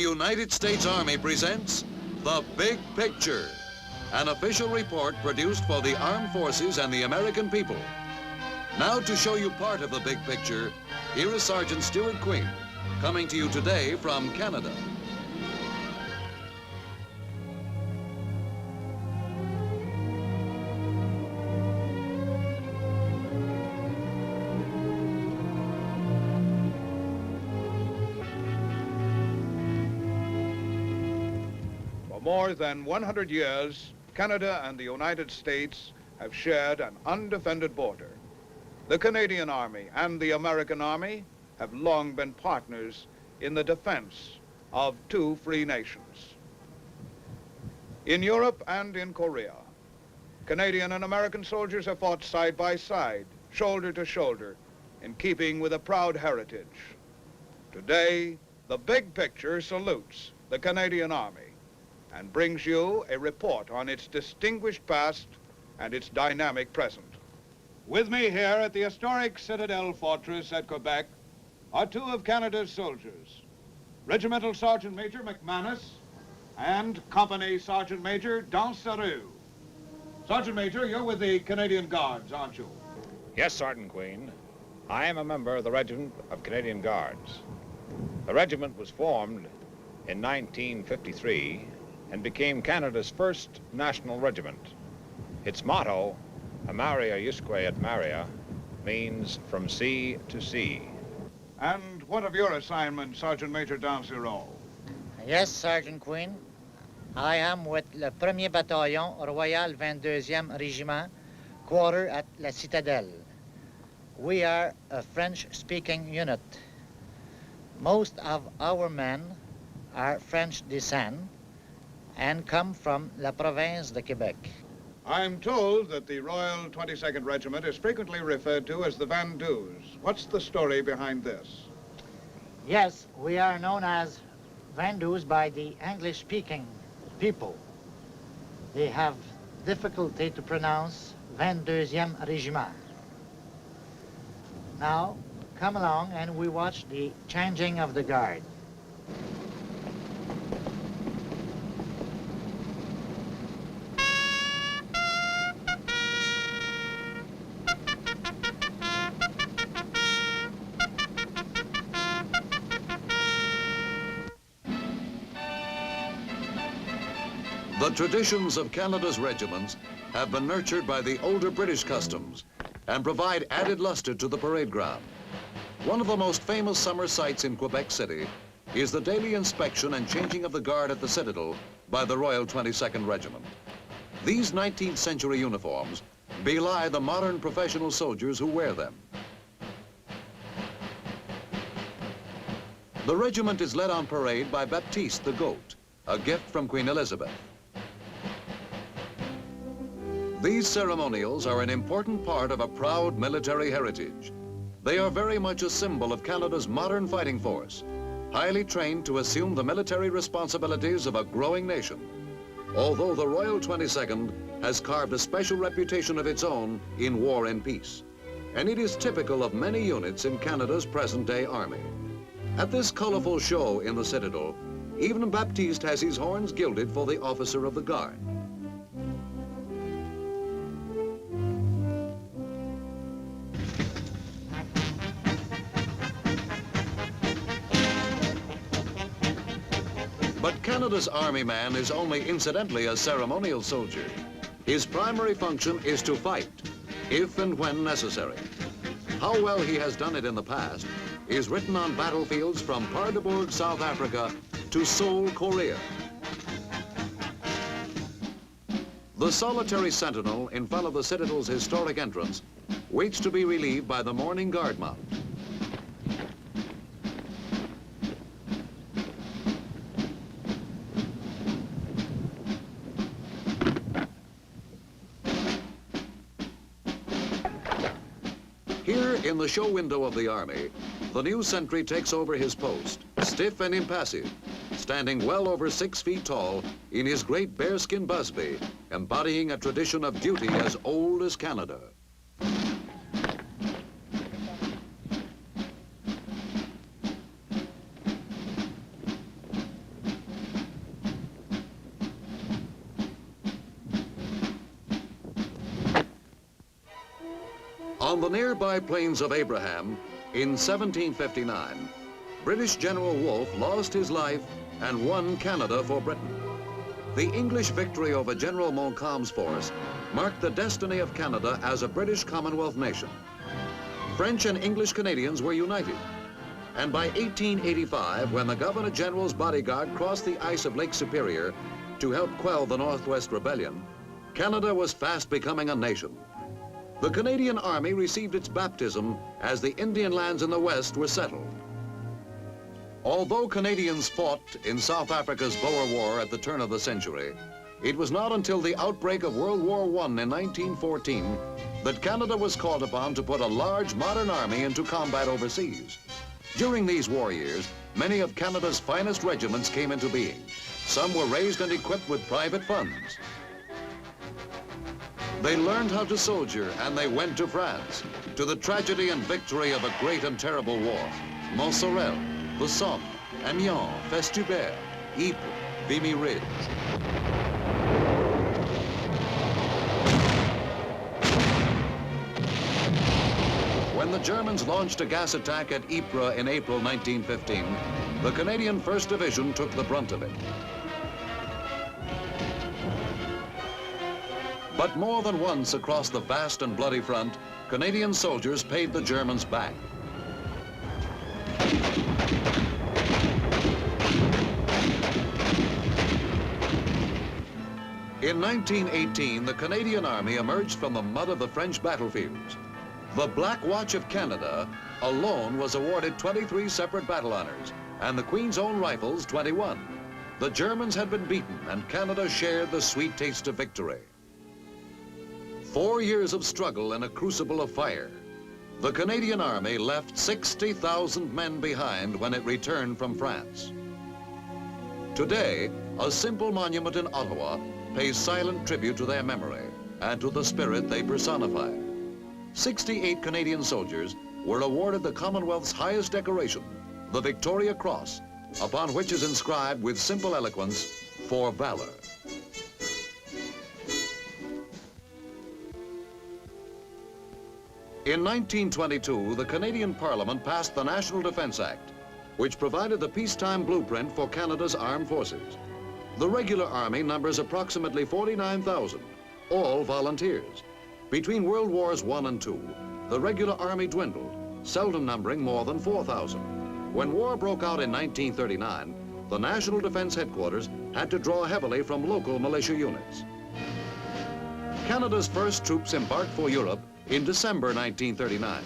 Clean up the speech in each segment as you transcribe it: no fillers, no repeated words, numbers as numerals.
United States Army presents The Big Picture, an official report produced for the armed forces and the American people. Now to show you part of the big picture, here is Sergeant Stuart Queen, coming to you today from Canada. For more than 100 years, Canada and the United States have shared an undefended border. The Canadian Army and the American Army have long been partners in the defense of two free nations. In Europe and in Korea, Canadian and American soldiers have fought side by side, shoulder to shoulder, in keeping with a proud heritage. Today, the big picture salutes the Canadian Army and brings you a report on its distinguished past and its dynamic present. With me here at the historic Citadel Fortress at Quebec are two of Canada's soldiers, Regimental Sergeant Major McManus and Company Sergeant Major Dansereau. Sergeant Major, you're with the Canadian Guards, aren't you? Yes, Sergeant Queen. I am a member of the Regiment of Canadian Guards. The regiment was formed in 1953 and became Canada's first national regiment. Its motto, Amaria Usque et Maria, means from sea to sea. And what of your assignment, Sergeant Major Dansereau? Yes, Sergeant Queen. I am with le 1er Bataillon Royal 22e Régiment, quarter at La Citadelle. We are a French-speaking unit. Most of our men are French descent and come from La Province de Quebec. I'm told that the Royal 22nd Regiment is frequently referred to as the Vandus. What's the story behind this? Yes, we are known as Vandus by the English-speaking people. They have difficulty to pronounce 22e Régiment. Now, come along and we watch the changing of the guard. The traditions of Canada's regiments have been nurtured by the older British customs and provide added luster to the parade ground. One of the most famous summer sights in Quebec City is the daily inspection and changing of the guard at the Citadel by the Royal 22nd Regiment. These 19th century uniforms belie the modern professional soldiers who wear them. The regiment is led on parade by Baptiste the Goat, a gift from Queen Elizabeth. These ceremonials are an important part of a proud military heritage. They are very much a symbol of Canada's modern fighting force, highly trained to assume the military responsibilities of a growing nation. Although the Royal 22nd has carved a special reputation of its own in war and peace, and it is typical of many units in Canada's present-day army. At this colorful show in the Citadel, even Baptiste has his horns gilded for the officer of the guard. But Canada's Army man is only incidentally a ceremonial soldier. His primary function is to fight, if and when necessary. How well he has done it in the past is written on battlefields from Paardeberg, South Africa, to Seoul, Korea. The solitary sentinel in front of the Citadel's historic entrance waits to be relieved by the morning guard mount. Here in the show window of the Army, the new sentry takes over his post, stiff and impassive, standing well over 6 feet tall in his great bearskin busby, embodying a tradition of duty as old as Canada. On the nearby plains of Abraham, in 1759, British General Wolfe lost his life and won Canada for Britain. The English victory over General Montcalm's force marked the destiny of Canada as a British Commonwealth nation. French and English Canadians were united. And by 1885, when the Governor General's bodyguard crossed the ice of Lake Superior to help quell the Northwest Rebellion, Canada was fast becoming a nation. The Canadian Army received its baptism as the Indian lands in the West were settled. Although Canadians fought in South Africa's Boer War at the turn of the century, it was not until the outbreak of World War I in 1914 that Canada was called upon to put a large modern army into combat overseas. During these war years, many of Canada's finest regiments came into being. Some were raised and equipped with private funds. They learned how to soldier, and they went to France, to the tragedy and victory of a great and terrible war. Montsorel, the Somme, Amiens, Festubert, Ypres, Vimy Ridge. When the Germans launched a gas attack at Ypres in April 1915, the Canadian 1st Division took the brunt of it. But more than once across the vast and bloody front, Canadian soldiers paid the Germans back. In 1918, the Canadian Army emerged from the mud of the French battlefields. The Black Watch of Canada alone was awarded 23 separate battle honors, and the Queen's Own Rifles 21. The Germans had been beaten, and Canada shared the sweet taste of victory. 4 years of struggle in a crucible of fire. The Canadian Army left 60,000 men behind when it returned from France. Today, a simple monument in Ottawa pays silent tribute to their memory and to the spirit they personify. 68 Canadian soldiers were awarded the Commonwealth's highest decoration, the Victoria Cross, upon which is inscribed with simple eloquence, "For Valor." In 1922, the Canadian Parliament passed the National Defence Act, which provided the peacetime blueprint for Canada's armed forces. The regular army numbers approximately 49,000, all volunteers. Between World Wars I and II, the regular army dwindled, seldom numbering more than 4,000. When war broke out in 1939, the National Defence Headquarters had to draw heavily from local militia units. Canada's first troops embarked for Europe in December 1939,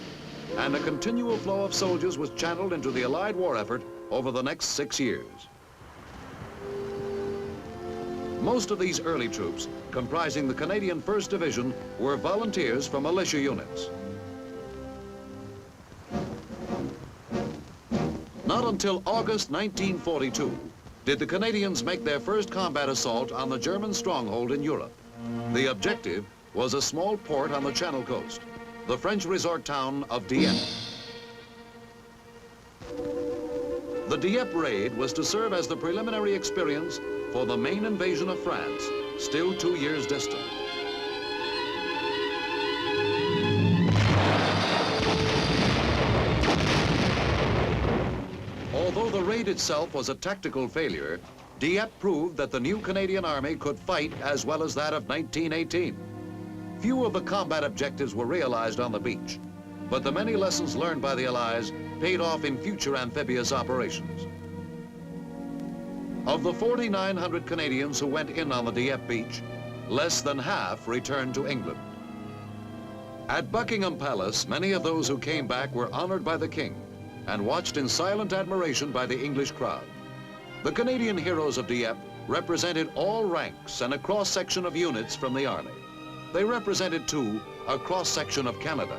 and a continual flow of soldiers was channeled into the Allied war effort over the next 6 years. Most of these early troops, comprising the Canadian 1st Division, were volunteers from militia units. Not until August 1942 did the Canadians make their first combat assault on the German stronghold in Europe. The objective was a small port on the Channel coast, the French resort town of Dieppe. The Dieppe raid was to serve as the preliminary experience for the main invasion of France, still 2 years distant. Although the raid itself was a tactical failure, Dieppe proved that the new Canadian Army could fight as well as that of 1918. Few of the combat objectives were realized on the beach, but the many lessons learned by the Allies paid off in future amphibious operations. Of the 4,900 Canadians who went in on the Dieppe beach, less than half returned to England. At Buckingham Palace, many of those who came back were honored by the King and watched in silent admiration by the English crowd. The Canadian heroes of Dieppe represented all ranks and a cross-section of units from the Army. They represented, too, a cross-section of Canada.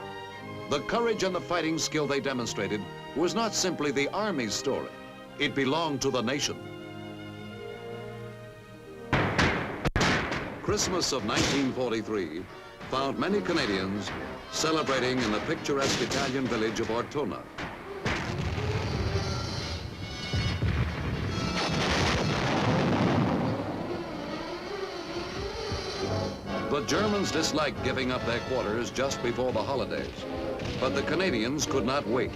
The courage and the fighting skill they demonstrated was not simply the Army's story. It belonged to the nation. Christmas of 1943 found many Canadians celebrating in the picturesque Italian village of Ortona. The Germans disliked giving up their quarters just before the holidays. But the Canadians could not wait.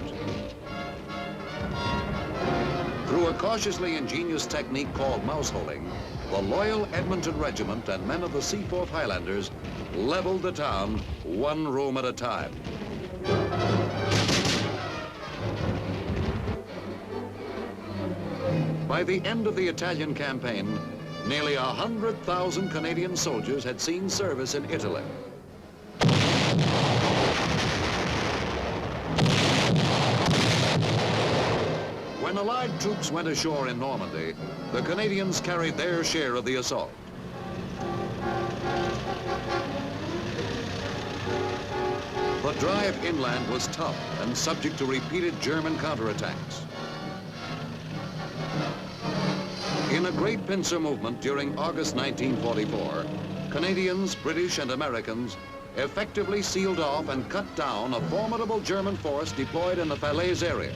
Through a cautiously ingenious technique called mouse-holing, the loyal Edmonton Regiment and men of the Seaforth Highlanders leveled the town one room at a time. By the end of the Italian campaign, nearly 100,000 Canadian soldiers had seen service in Italy. When Allied troops went ashore in Normandy, the Canadians carried their share of the assault. The drive inland was tough and subject to repeated German counterattacks. In a great pincer movement during August 1944, Canadians, British, and Americans effectively sealed off and cut down a formidable German force deployed in the Falaise area.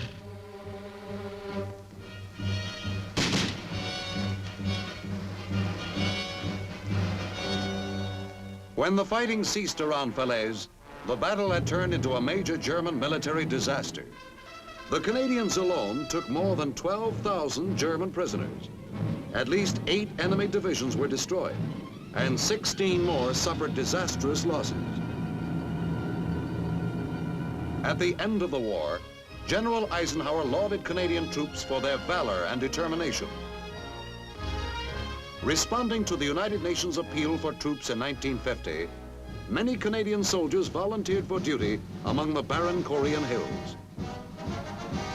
When the fighting ceased around Falaise, the battle had turned into a major German military disaster. The Canadians alone took more than 12,000 German prisoners. At least 8 enemy divisions were destroyed, and 16 more suffered disastrous losses. At the end of the war, General Eisenhower lauded Canadian troops for their valor and determination. Responding to the United Nations appeal for troops in 1950, many Canadian soldiers volunteered for duty among the barren Korean hills.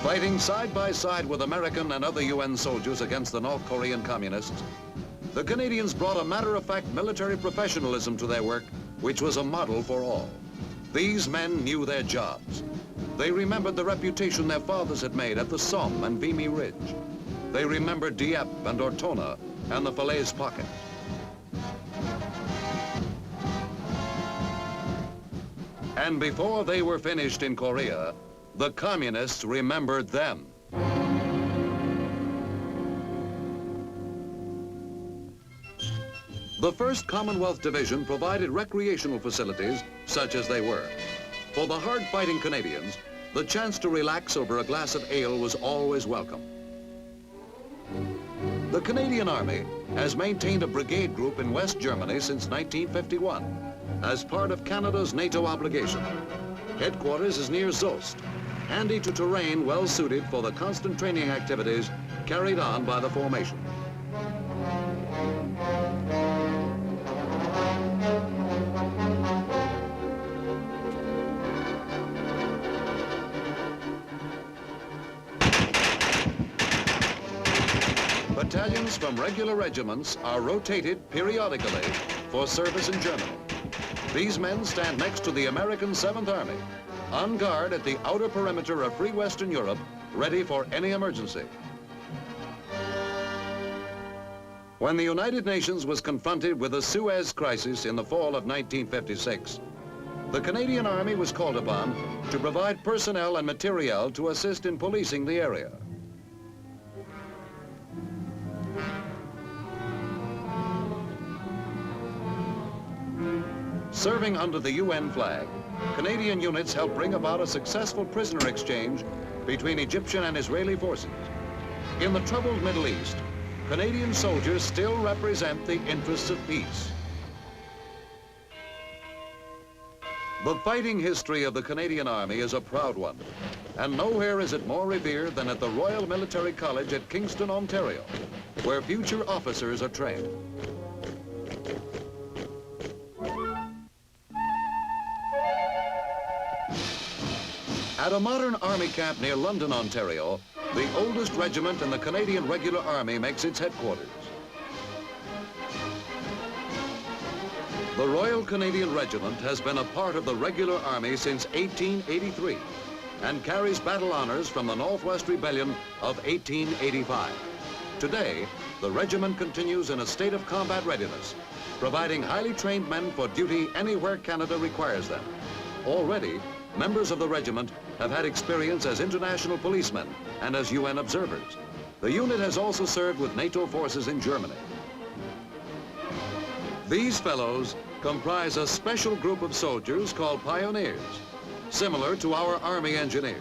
Fighting side by side with American and other UN soldiers against the North Korean communists, the Canadians brought a matter-of-fact military professionalism to their work, which was a model for all. These men knew their jobs. They remembered the reputation their fathers had made at the Somme and Vimy Ridge. They remembered Dieppe and Ortona and the Falaise Pocket. And before they were finished in Korea, the communists remembered them. The 1st Commonwealth Division provided recreational facilities, such as they were. For the hard-fighting Canadians, the chance to relax over a glass of ale was always welcome. The Canadian Army has maintained a brigade group in West Germany since 1951 as part of Canada's NATO obligation. Headquarters is near Zost, handy to terrain well suited for the constant training activities carried on by the formation. Battalions from regular regiments are rotated periodically for service in Germany. These men stand next to the American 7th Army, on guard at the outer perimeter of free Western Europe, ready for any emergency. When the United Nations was confronted with the Suez Crisis in the fall of 1956, the Canadian Army was called upon to provide personnel and materiel to assist in policing the area. Serving under the UN flag, Canadian units helped bring about a successful prisoner exchange between Egyptian and Israeli forces. In the troubled Middle East, Canadian soldiers still represent the interests of peace. The fighting history of the Canadian Army is a proud one, and nowhere is it more revered than at the Royal Military College at Kingston, Ontario, where future officers are trained. At a modern army camp near London, Ontario, the oldest regiment in the Canadian Regular Army makes its headquarters. The Royal Canadian Regiment has been a part of the Regular Army since 1883 and carries battle honors from the Northwest Rebellion of 1885. Today, the regiment continues in a state of combat readiness, providing highly trained men for duty anywhere Canada requires them. Already, members of the regiment have had experience as international policemen and as UN observers. The unit has also served with NATO forces in Germany. These fellows comprise a special group of soldiers called pioneers. Similar to our Army engineers,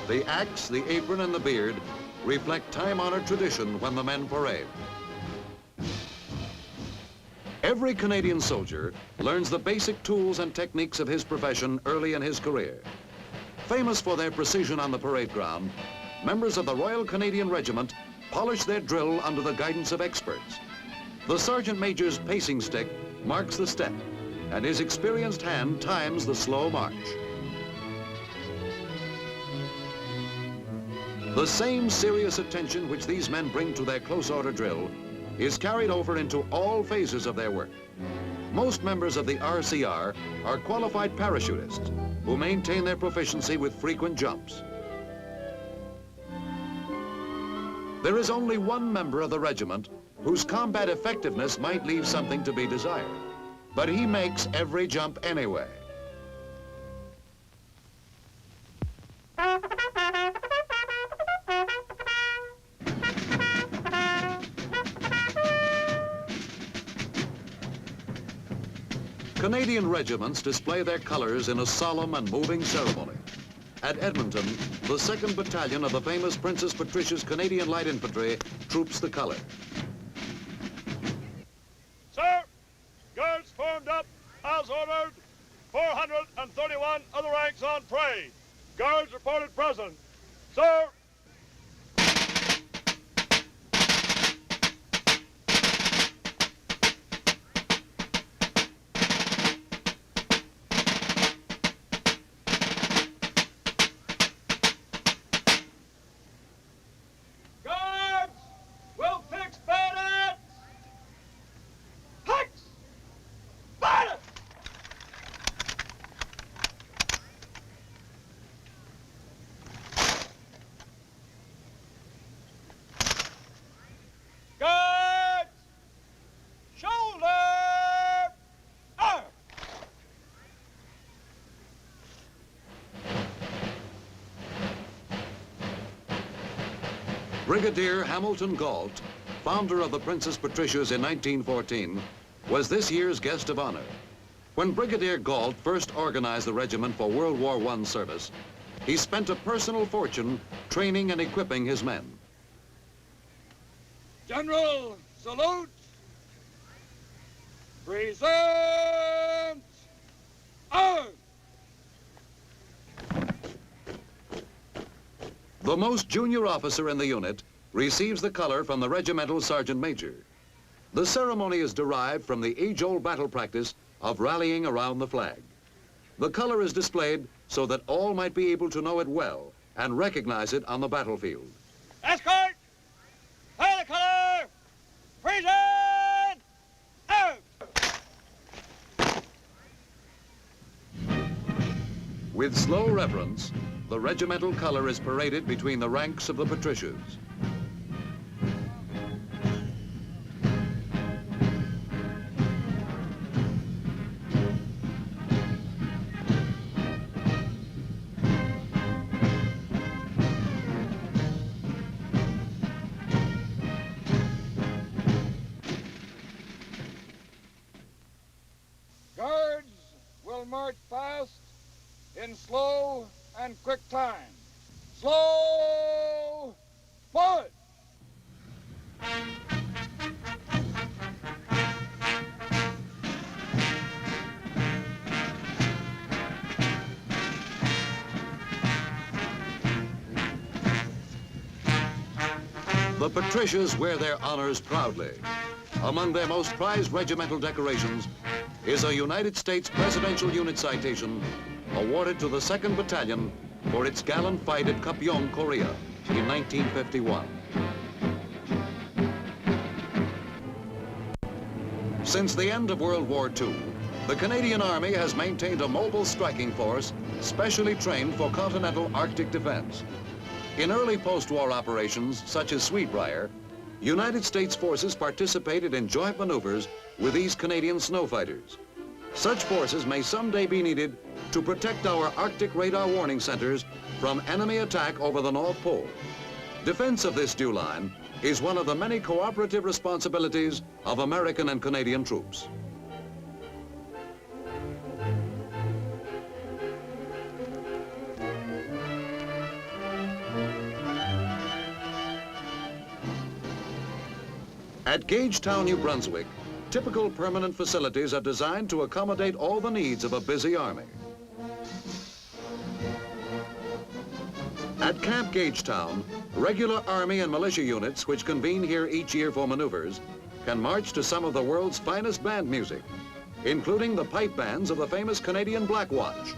the axe, the apron, and the beard reflect time-honored tradition when the men parade. Every Canadian soldier learns the basic tools and techniques of his profession early in his career. Famous for their precision on the parade ground, members of the Royal Canadian Regiment polish their drill under the guidance of experts. The Sergeant Major's pacing stick marks the step, and his experienced hand times the slow march. The same serious attention which these men bring to their close order drill is carried over into all phases of their work. Most members of the RCR are qualified parachutists who maintain their proficiency with frequent jumps. There is only one member of the regiment whose combat effectiveness might leave something to be desired, but he makes every jump anyway. Canadian regiments display their colors in a solemn and moving ceremony. At Edmonton, the 2nd Battalion of the famous Princess Patricia's Canadian Light Infantry troops the color. Sir, guards formed up as ordered. 431 other ranks on parade. Guards reported present. Sir. Brigadier Hamilton Galt, founder of the Princess Patricias in 1914, was this year's guest of honor. When Brigadier Galt first organized the regiment for World War I service, he spent a personal fortune training and equipping his men. General, salute. Present arms. The most junior officer in the unit receives the color from the regimental sergeant major. The ceremony is derived from the age-old battle practice of rallying around the flag. The color is displayed so that all might be able to know it well and recognize it on the battlefield. Escort! Fire the color! Present! Out! With slow reverence, the regimental color is paraded between the ranks of the Patricias. Guards will march fast in slow and quick time. Slow, forward! The Patricias wear their honors proudly. Among their most prized regimental decorations is a United States Presidential Unit Citation awarded to the 2nd Battalion for its gallant fight at Kapyong, Korea in 1951. Since the end of World War II, the Canadian Army has maintained a mobile striking force specially trained for continental Arctic defense. In early post-war operations, such as Sweetbriar, United States forces participated in joint maneuvers with these Canadian snow fighters. Such forces may someday be needed to protect our Arctic radar warning centers from enemy attack over the North Pole. Defense of this dew line is one of the many cooperative responsibilities of American and Canadian troops. At Gagetown, New Brunswick, typical permanent facilities are designed to accommodate all the needs of a busy army. At Camp Gagetown, regular Army and militia units which convene here each year for maneuvers can march to some of the world's finest band music, including the pipe bands of the famous Canadian Black Watch.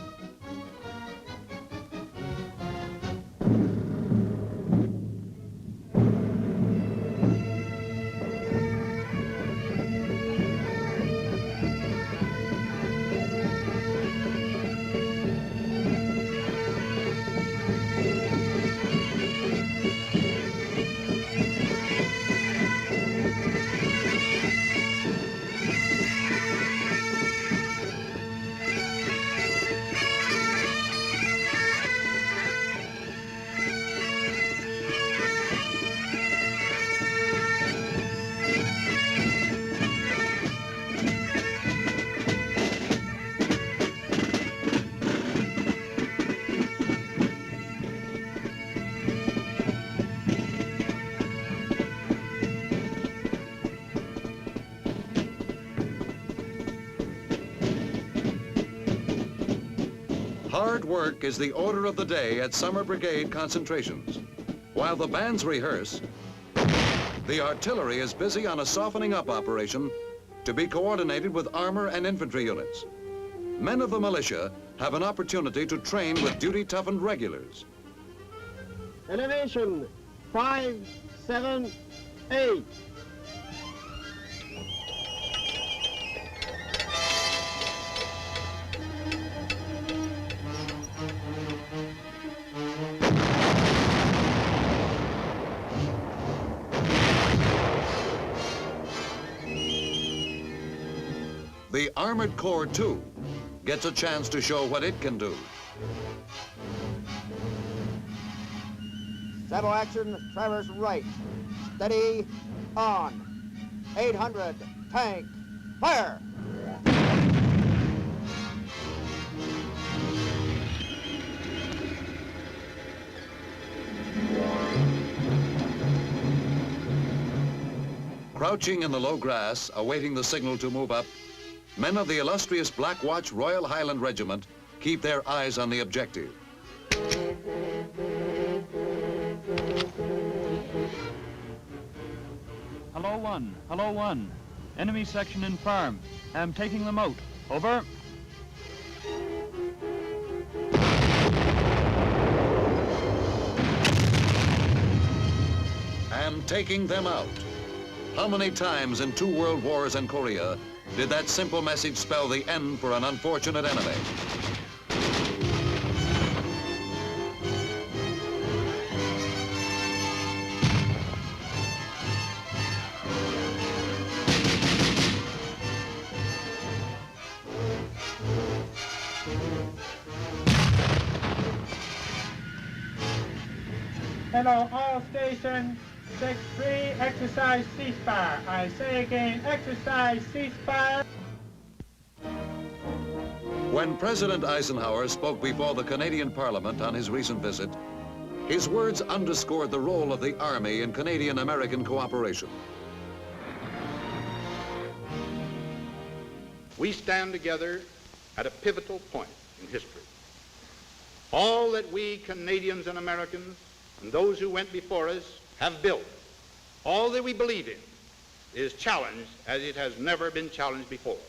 Hard work is the order of the day at summer brigade concentrations. While the bands rehearse, the artillery is busy on a softening up operation to be coordinated with armor and infantry units. Men of the militia have an opportunity to train with duty-toughened regulars. Elevation 5, 7, 8. The Armored Corps, too, gets a chance to show what it can do. Saddle action, traverse right. Steady, on. 800, tank, fire! Crouching in the low grass, awaiting the signal to move up, men of the illustrious Black Watch Royal Highland Regiment keep their eyes on the objective. Hello 1, hello 1. Enemy section in farm. I'm taking them out. Over. And taking them out. How many times in 2 world wars and Korea did that simple message spell the end for an unfortunate enemy? Hello, all station 6-3, exercise ceasefire. I say again, exercise ceasefire. When President Eisenhower spoke before the Canadian Parliament on his recent visit, his words underscored the role of the Army in Canadian-American cooperation. We stand together at a pivotal point in history. All that we Canadians and Americans and those who went before us have built, all that we believe in, is challenged as it has never been challenged before.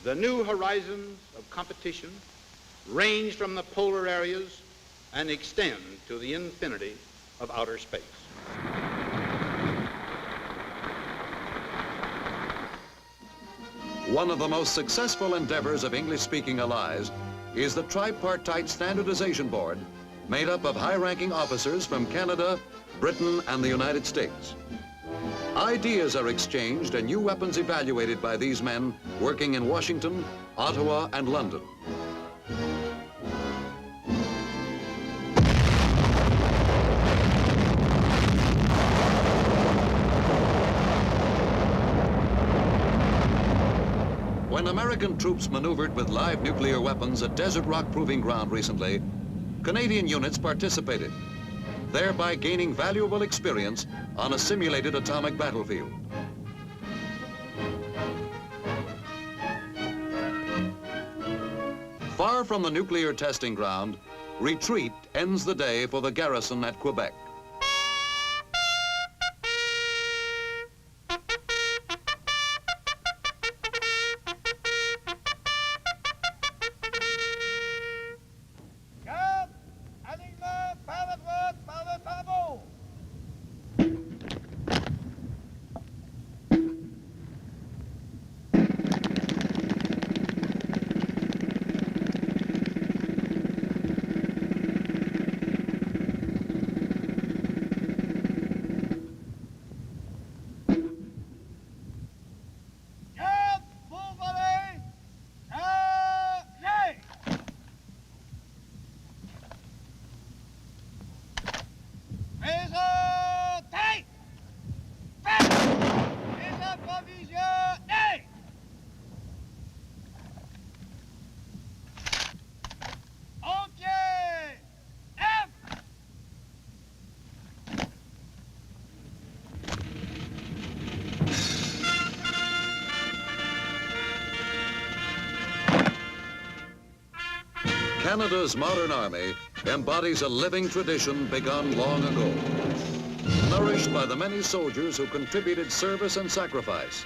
The new horizons of competition range from the polar areas and extend to the infinity of outer space. One of the most successful endeavors of English-speaking allies is the Tripartite Standardization Board, made up of high-ranking officers from Canada, Britain, and the United States. Ideas are exchanged and new weapons evaluated by these men working in Washington, Ottawa, and London. When American troops maneuvered with live nuclear weapons at Desert Rock Proving Ground recently, Canadian units participated. thereby gaining valuable experience on a simulated atomic battlefield. Far from the nuclear testing ground, retreat ends the day for the garrison at Quebec. Canada's modern army embodies a living tradition begun long ago, nourished by the many soldiers who contributed service and sacrifice,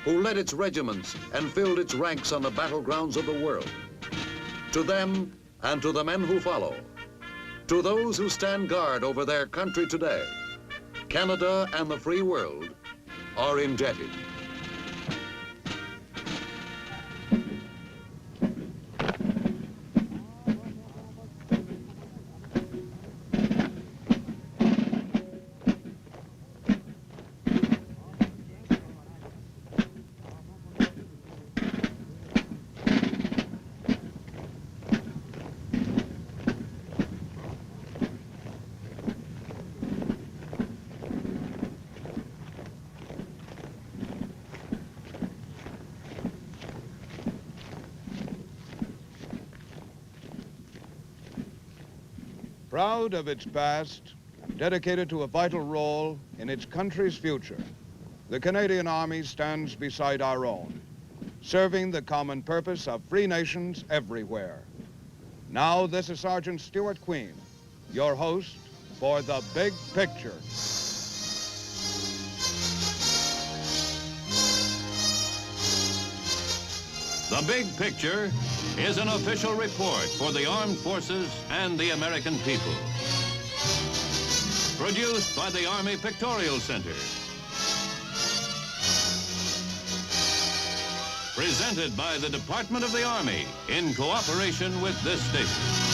who led its regiments and filled its ranks on the battlegrounds of the world. To them and to the men who follow, to those who stand guard over their country today, Canada and the free world are indebted. Proud of its past, dedicated to a vital role in its country's future, the Canadian Army stands beside our own, serving the common purpose of free nations everywhere. Now, this is Sergeant Stuart Queen, your host for The Big Picture. The Big Picture is an official report for the armed forces and the American people. Produced by the Army Pictorial Center. Presented by the Department of the Army in cooperation with this station.